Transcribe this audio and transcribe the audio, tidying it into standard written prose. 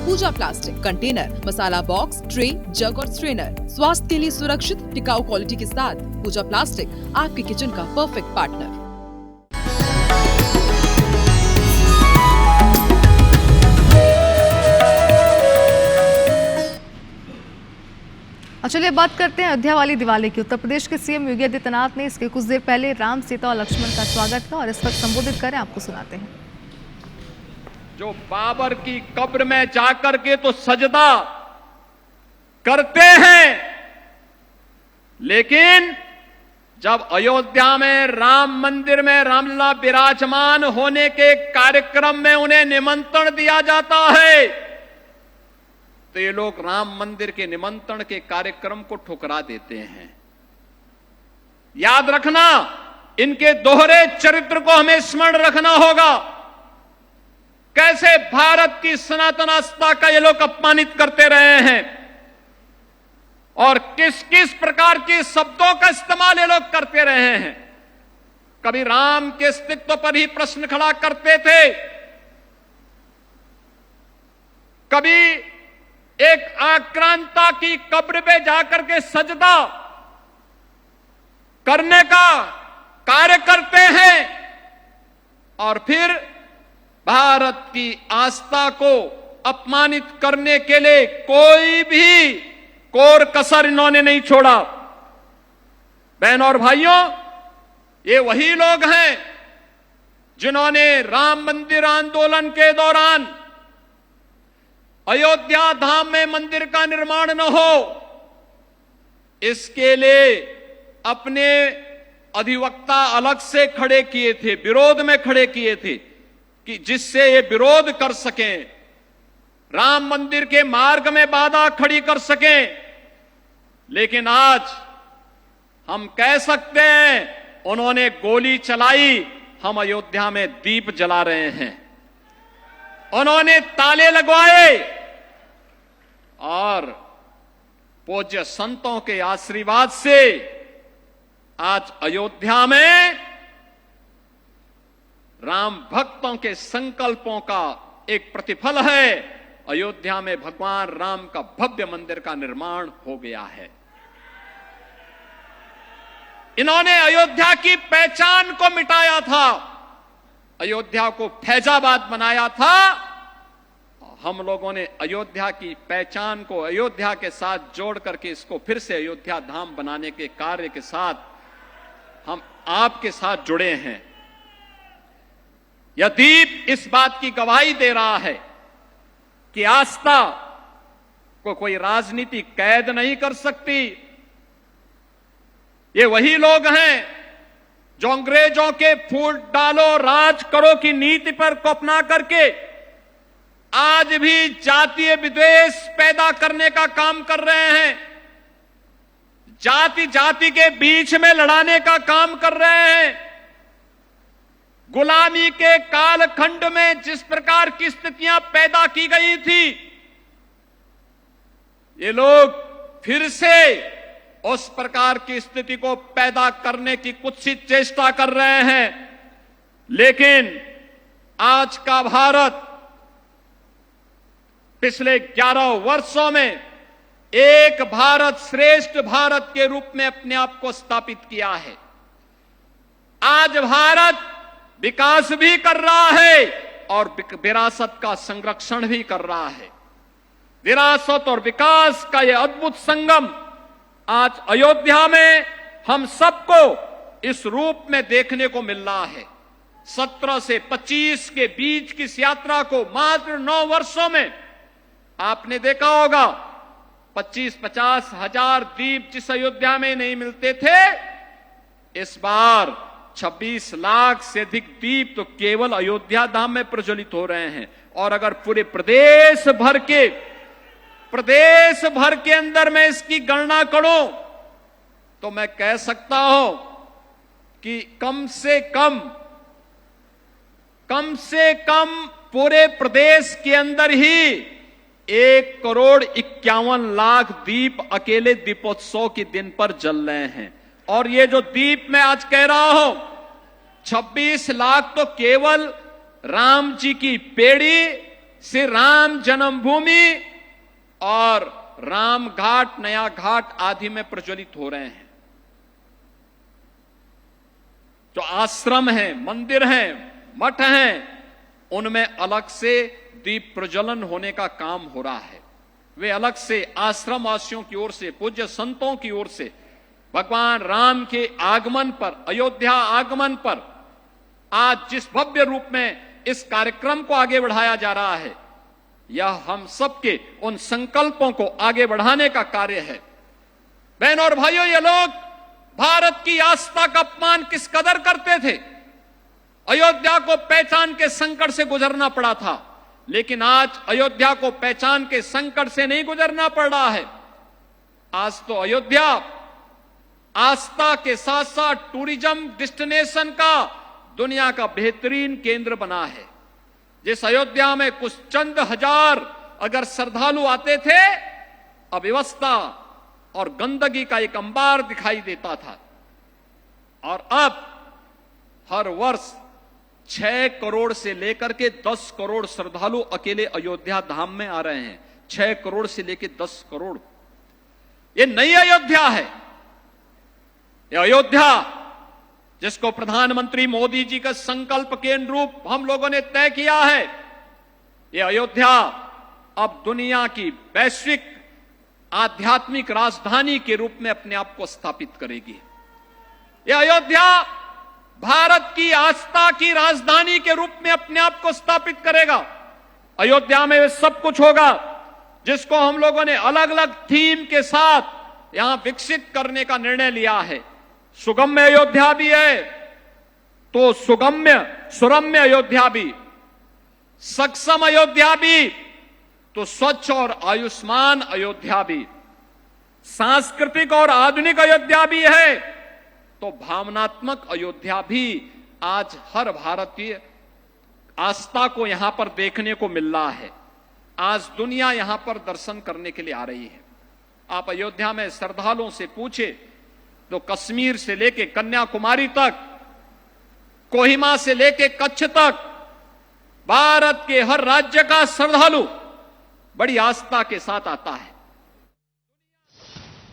पूजा plastic, container, मसाला box, tray, जग और strainer. स्वास्थ्य के लिए सुरक्षित, टिकाऊ क्वालिटी के साथ पूजा प्लास्टिक आपके किचन का परफेक्ट पार्टनर। चलिए बात करते हैं अयोध्या वाली दिवाली की। उत्तर प्रदेश के सीएम योगी आदित्यनाथ ने इसके कुछ देर पहले राम, सीता और लक्ष्मण का स्वागत किया और इस वक्त संबोधित करें, आपको सुनाते हैं। जो बाबर की कब्र में जाकर के तो सजदा करते हैं, लेकिन जब अयोध्या में राम मंदिर में रामलला विराजमान होने के कार्यक्रम में उन्हें निमंत्रण दिया जाता है, तो ये लोग राम मंदिर के निमंत्रण के कार्यक्रम को ठुकरा देते हैं। याद रखना, इनके दोहरे चरित्र को हमें स्मरण रखना होगा। कैसे भारत की सनातन आस्था का ये लोग अपमानित करते रहे हैं और किस किस प्रकार के शब्दों का इस्तेमाल ये लोग करते रहे हैं। कभी राम के अस्तित्व पर ही प्रश्न खड़ा करते थे, कभी एक आक्रांता की कब्र पे जाकर के सजदा करने का कार्य करते हैं और फिर भारत की आस्था को अपमानित करने के लिए कोई भी कोर कसर इन्होंने नहीं छोड़ा। बहनों और भाइयों, ये वही लोग हैं जिन्होंने राम मंदिर आंदोलन के दौरान अयोध्या धाम में मंदिर का निर्माण न हो, इसके लिए अपने अधिवक्ता अलग से खड़े किए थे, विरोध में खड़े किए थे कि जिससे ये विरोध कर सकें, राम मंदिर के मार्ग में बाधा खड़ी कर सकें। लेकिन आज हम कह सकते हैं उन्होंने गोली चलाई, हम अयोध्या में दीप जला रहे हैं। उन्होंने ताले लगवाए और पूज्य संतों के आशीर्वाद से आज अयोध्या में राम भक्तों के संकल्पों का एक प्रतिफल है। अयोध्या में भगवान राम का भव्य मंदिर का निर्माण हो गया है। इन्होंने अयोध्या की पहचान को मिटाया था, अयोध्या को फैजाबाद बनाया था। हम लोगों ने अयोध्या की पहचान को अयोध्या के साथ जोड़ करके इसको फिर से अयोध्या धाम बनाने के कार्य के साथ हम आपके साथ जुड़े हैं। यह दीप इस बात की गवाही दे रहा है कि आस्था को कोई राजनीति कैद नहीं कर सकती। ये वही लोग हैं जो अंग्रेजों के फूट डालो राज करो की नीति पर को अपना करके आज भी जातीय विद्वेष पैदा करने का काम कर रहे हैं, जाति जाति के बीच में लड़ाने का काम कर रहे हैं। गुलामी के कालखंड में जिस प्रकार की स्थितियां पैदा की गई थी, ये लोग फिर से उस प्रकार की स्थिति को पैदा करने की कुत्सित चेष्टा कर रहे हैं। लेकिन आज का भारत पिछले 11 वर्षों में एक भारत श्रेष्ठ भारत के रूप में अपने आप को स्थापित किया है। आज भारत विकास भी कर रहा है और विरासत का संरक्षण भी कर रहा है। विरासत और विकास का यह अद्भुत संगम आज अयोध्या में हम सबको इस रूप में देखने को मिल रहा है। 17 से 25 के बीच की इस यात्रा को मात्र 9 वर्षों में आपने देखा होगा 25-50 हजार दीप जिस अयोध्या में नहीं मिलते थे, इस बार 26 लाख से अधिक दीप तो केवल अयोध्या धाम में प्रज्वलित हो रहे हैं। और अगर पूरे प्रदेश भर के अंदर मैं इसकी गणना करूं तो मैं कह सकता हूं कि कम से कम पूरे प्रदेश के अंदर ही 1,51,00,000 दीप अकेले दीपोत्सव के दिन पर जल रहे हैं। और ये जो दीप मैं आज कह रहा हूं, 26 लाख तो केवल राम जी की पेड़ी श्री राम जन्मभूमि और राम घाट, नया घाट आदि में प्रज्वलित हो रहे हैं। जो आश्रम हैं, मंदिर हैं, मठ हैं, उनमें अलग से दीप प्रज्वलन होने का काम हो रहा है। वे अलग से आश्रम वासियों की ओर से, पूज्य संतों की ओर से भगवान राम के आगमन पर, अयोध्या आगमन पर आज जिस भव्य रूप में इस कार्यक्रम को आगे बढ़ाया जा रहा है, यह हम सबके उन संकल्पों को आगे बढ़ाने का कार्य है। बहनों और भाइयों, ये लोग भारत की आस्था का अपमान किस कदर करते थे। अयोध्या को पहचान के संकट से गुजरना पड़ा था, लेकिन आज अयोध्या को पहचान के संकट से नहीं गुजरना पड़ रहा है। आज तो अयोध्या आस्था के साथ साथ टूरिज्म डेस्टिनेशन का दुनिया का बेहतरीन केंद्र बना है। जिस अयोध्या में कुछ चंद हजार अगर श्रद्धालु आते थे, अव्यवस्था और गंदगी का एक अंबार दिखाई देता था, और अब हर वर्ष 6 करोड़ से लेकर के 10 करोड़ श्रद्धालु अकेले अयोध्या धाम में आ रहे हैं। 6 करोड़ से लेकर 10 करोड़। ये नई अयोध्या है। ये अयोध्या जिसको प्रधानमंत्री मोदी जी का संकल्प के अनुरूप हम लोगों ने तय किया है, ये अयोध्या अब दुनिया की वैश्विक आध्यात्मिक राजधानी के रूप में अपने आप को स्थापित करेगी। ये अयोध्या भारत की आस्था की राजधानी के रूप में अपने आप को स्थापित करेगा। अयोध्या में सब कुछ होगा जिसको हम लोगों ने अलग अलग थीम के साथ यहां विकसित करने का निर्णय लिया है। सुगम्य अयोध्या भी है तो सुरम्य अयोध्या भी, सक्षम अयोध्या भी तो स्वच्छ और आयुष्मान अयोध्या भी, सांस्कृतिक और आधुनिक अयोध्या भी है तो भावनात्मक अयोध्या भी। आज हर भारतीय आस्था को यहां पर देखने को मिल रहा है। आज दुनिया यहां पर दर्शन करने के लिए आ रही है। आप अयोध्या में श्रद्धालुओं से पूछे तो कश्मीर से लेके कन्याकुमारी तक, कोहिमा से लेके कच्छ तक, भारत के हर राज्य का श्रद्धालु बड़ी आस्था के साथ आता है।